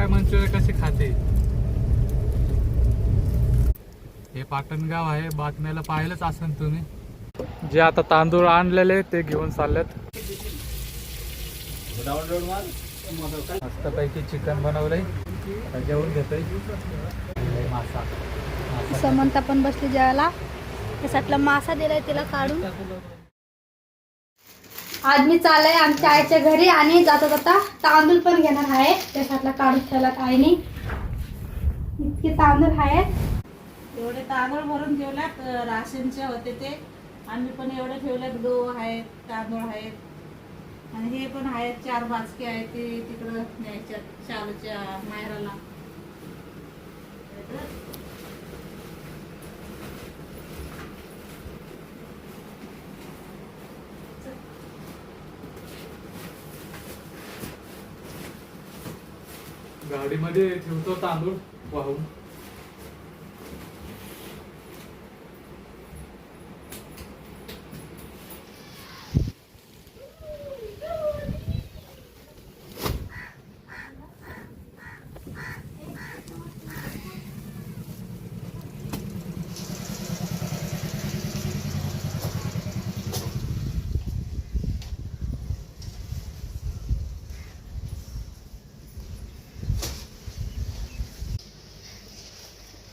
काय मंचुरियन कशी खाते. हे पाटणगाव आहे. बातम्याला पाहिलंच असेल तुम्ही. जे आता तांदूळ आणलेले ते घेऊन चाललेत. मस्तपैकी चिकन बनवलंय. जेवण घेतोय. मासा समंता पण बसली जेवायला. त्याच्यातला मासा दिलाय तिला काढून. आज मी चाललंय आमच्या आईच्या घरी आणि जाता जाता तांदूळ पण घेणार आहे. त्याच्यातला काढून ठेवला आईने. इतके तांदूळ आहेत. एवढे तांदूळ भरून ठेवल्यात. राशनचे होते ते. आम्ही पण एवढे ठेवल्यात. गहू आहेत, तांदूळ आहेत आणि हे पण आहेत. 4 बाचके आहेत ते तिकडं न्यायच्यात शालूच्या माहेराला. गाडीमध्ये ठेवतो तांदूळ वाहून.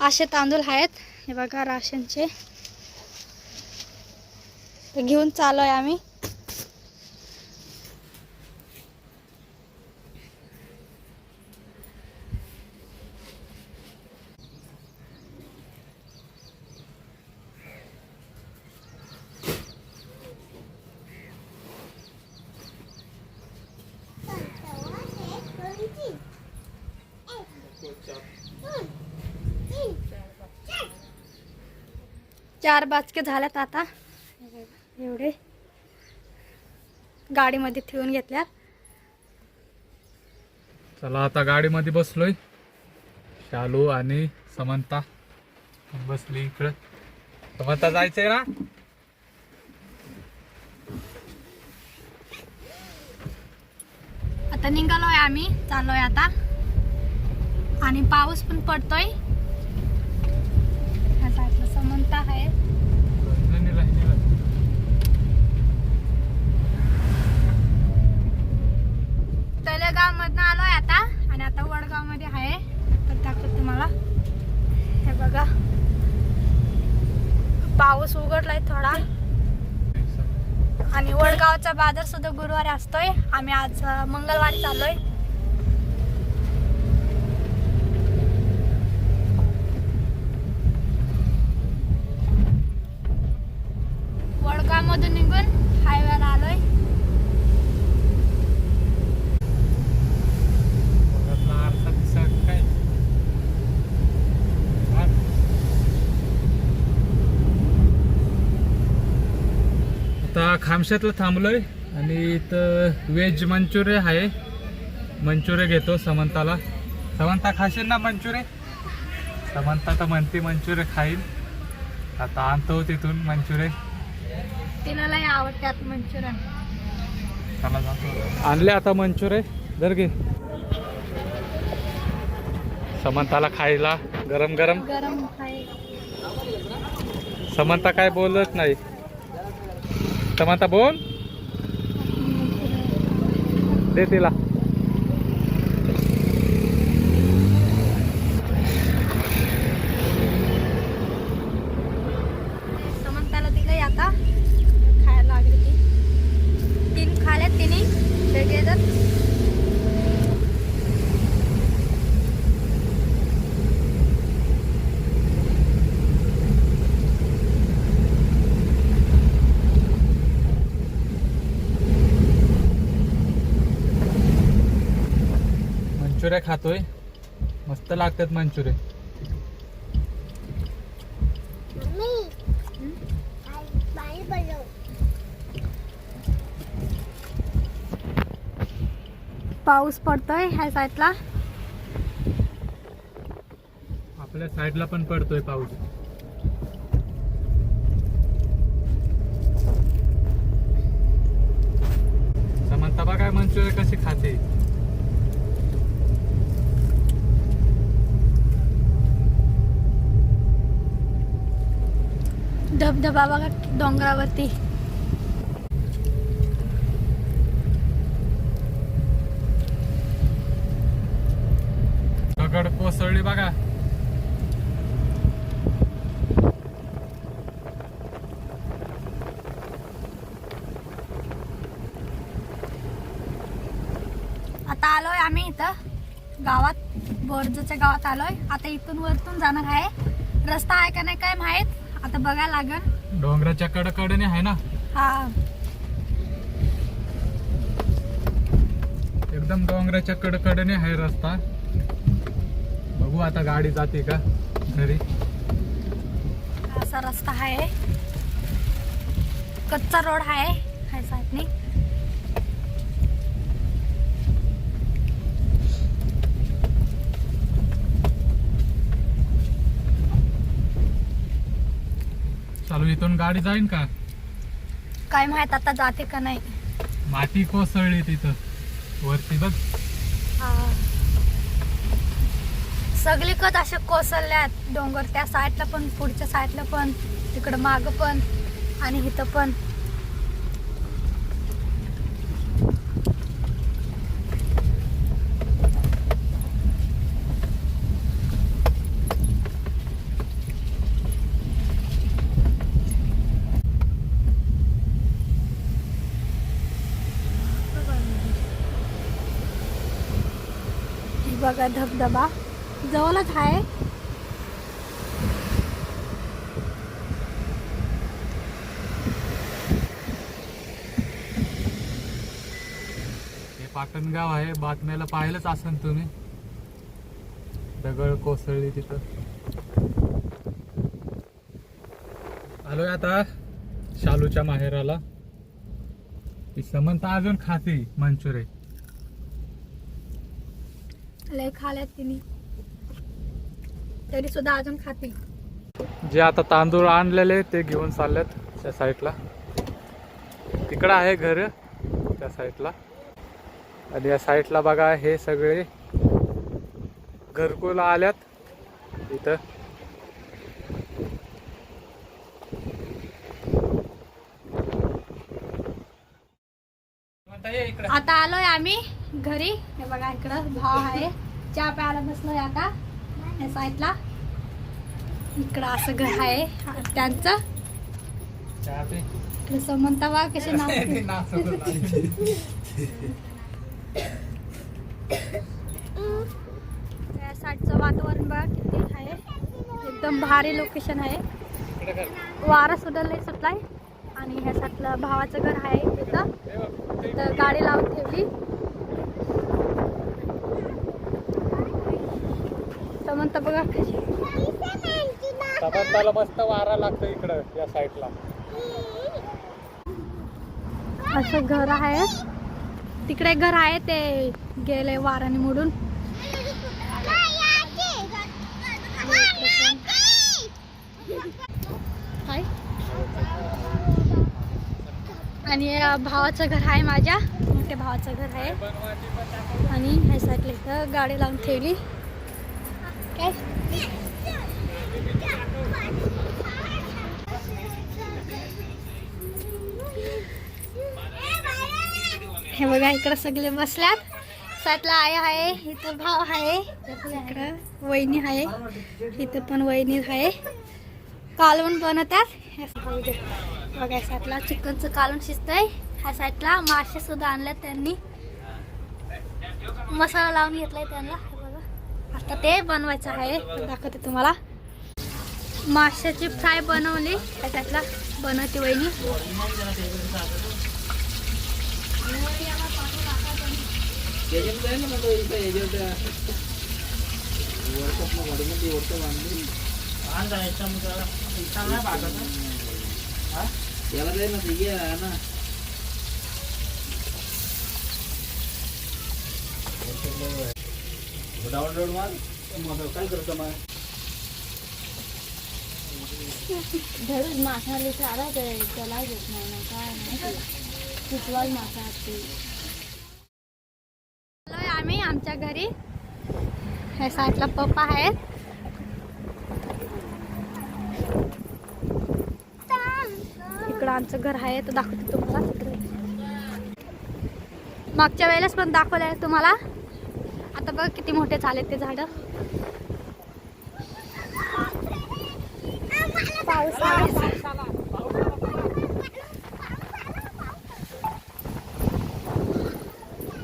असे तांदूळ आहेत. हे बघा राशनचे. ते घेऊन चाललोय आम्ही. चार बाचके झाल्यात आता. एवढे गाडीमध्ये ठेवून घेतल्यात. चला आता गाडीमध्ये बसलोय. शालू आणि समंता बसली इकडं. समंता जायचंय ना. आता निघालोय आम्ही. चाललोय आता. आणि पाऊस पण पडतोय. समंता आहे. तळेगाव मधनं आलोय आता. आणि आता वडगाव मध्ये आहे. तर दाखवते तुम्हाला. हे बघा पाऊस उघडलाय थोडा. आणि वडगावचा बाजार सुद्धा गुरुवारी असतोय. आम्ही आज मंगळवारी चाललोय. वडगाव मधून निघून हायवेला आलोय. आता खामशातला थांबलोय आणि इथं व्हेज मंचुरियन आहे. मंचुरियन घेतो समंताला. समंता खाशील ना मंचुरियन. समंता तर म्हणते मंचुरियन खाईल. आता आणतो तिथून मंचुरियन. तिला लय आवडतात मंचुरियन. चला जातो. आणले आता मंचुरियन. जर घे समंताला खायला गरम गरम. गरम आहे. समंता काय बोलत नाही. समंता बोल. दे तिला. समंताला दिलंय आता. खायला लागली ती. 3 खाल्यात तिने. मंचुरियन खातोय. मस्त लागतात मंचुरियन. पाऊस पडतोय ह्या साईडला. आपल्या साईडला पण पडतोय पाऊस. समंता बघा मंचुरियन कशी खाते. धबधबा बघा डोंगरावरती. दगड कोसळली बघा. आता आलोय आम्ही इथं गावात, बोरजच्या गावात आलोय. आता इथून वरतून जाणार आहे. रस्ता आहे का नाही काय माहित, आता बघायला लागल. डोंगराच्या कडेने आहे ना, हा एकदम डोंगराच्या कडेने आहे रस्ता. बघू आता गाडी जाते का घरी. असा रस्ता आहे, कच्चा रोड आहे ह्या साईडने. चालू इथून गाडी जाईन का काय माहित आता जाते का नाही. माती कोसळली तिथं वरती बघ. सगळीकडे असे कोसळल्यात डोंगर, त्या साईडला पण, पुढच्या साईडला पण, तिकडं माग पण आणि इथं पण. हे बघा धबधबा जवळच आहे. हे पाटणगाव आहे, बातम्याला पाहिलंच असेल तुम्ही. दगड कोसळली तिथं. आलोय आता शालूच्या माहेराला. ती समंता अजून खाती मंचुरे. लय खाल्यात तिने, तरी सुद्धा अजून खाते. जे आता तांदूळ आणलेले ते घेऊन चाललेत त्या साईडला. तिकडं आहे घर त्या साईडला. आणि या साईडला बघा हे सगळे घरकुल आल्यात इथं. आता आलोय आम्ही घरी. हे बघा इकडं भाव आहे, चहा प्यायला बसलोय आता या साईडला. इकडं असं घर आहे त्यांचं. इकडे समंता बा कसे त्या साईडचं वातावरण बघा किती आहे, एकदम भारी लोकेशन आहे. वारा सुद्धा लय सुटलाय. आणि ह्या साईडला भावाचं घर आहे तिथं. तिथं गाडी लावून ठेवली. समंता बघा कशी. समंताला मस्त वारा लागतो इकडं या साईडला. असं घर आहे. तिकडे एक घर आहे ते गेले वाराने मोडून. आणि भावाचं घर आहे, माझ्या मोठ्या भावाचं घर आहे. आणि ह्या साईडला इथं गाडी लावून ठेवली. काय हे बघा इकडं सगळे बसल्यात. साईडला आई आहे, इथं भाव आहे, इकडं वहिनी आहे, इथं पण वहिनी आहे. कालवण बनवतात. बघा साईडला चिकनचं कालवण शिजतंय. ह्या साईडला मासे सुद्धा आणल्यात त्यांनी, मसाला लावून घेतलाय त्यांना. हे बघा आता ते बनवायचं आहे, दाखवते तुम्हाला. माशाची फ्राय बनवली, ह्या साईडला बनवते वहिनी. डाउनलोड मार काय करतो मग. धरून माशाला चारा त्याला घेत नाही ना काय नाही, कुठवाच मासा असते. आम्ही आमच्या घरी. ह्या साईडला पप्पा आहेत. आमचं घर आहे तर दाखवते तुम्हाला तिकडे. मागच्या वेळेलाच पण दाखवलं आहे तुम्हाला. आता बघ किती मोठे झाले ते झाडं. पाऊस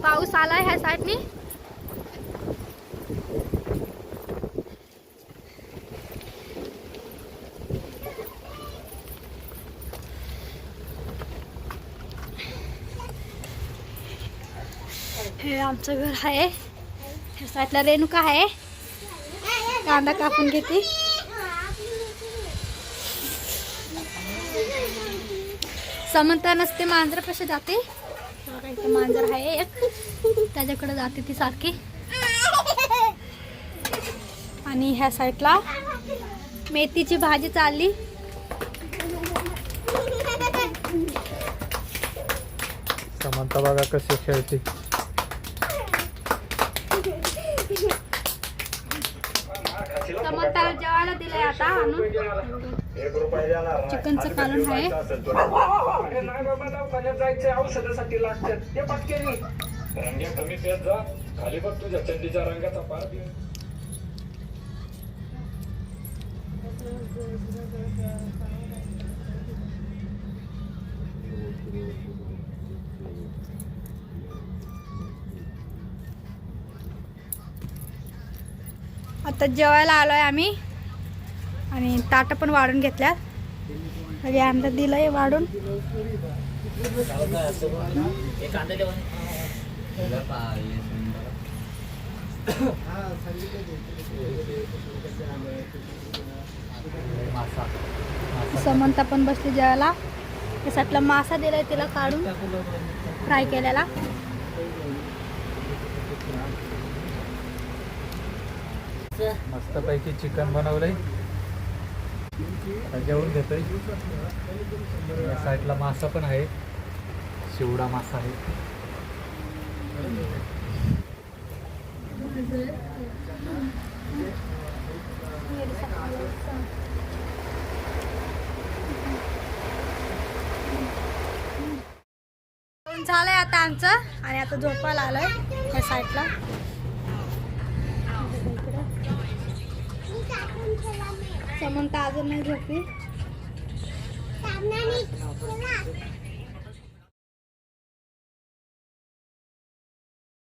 पाऊस आलाय ह्या साईडनी. हे आमचं घर आहे. ह्या साईडला रेणुका आहे, कांदा कापून घेते. समंता नसते मांजर कसे जाते. बघा इथं मांजर आहे एक, त्याच्याकडे जाते ती सारखी. आणि ह्या साईडला मेथीची भाजी चालली. समंता बघा कशी खेळते. समंताला जेवायला दिलंय आता आणून. चिकनचं कालवण आहे. औषधासाठी लागतात ते पटकेनी रंग्या कमी पेत जा. खाली बघ तुझ्या चड्डीच्या रंगाचा पार दिवस. आता जेवायला आलोय आम्ही आणि ताटं पण वाढून घेतल्यात. सगळे आमदा दिलंय वाढून. समंता पण बसली जेवायला. त्याच्यातला मासा दिलाय तिला काढून फ्राय केलेला. मस्त पैकी चिकन बनवलंय. जेवून घेतोय. या साईडला मासा पण आहे, शिवडा मासा आहे. झालंय आता आमचं आणि आता झोपायला आलोय या साईडला. समंता अजून नाही झोपली.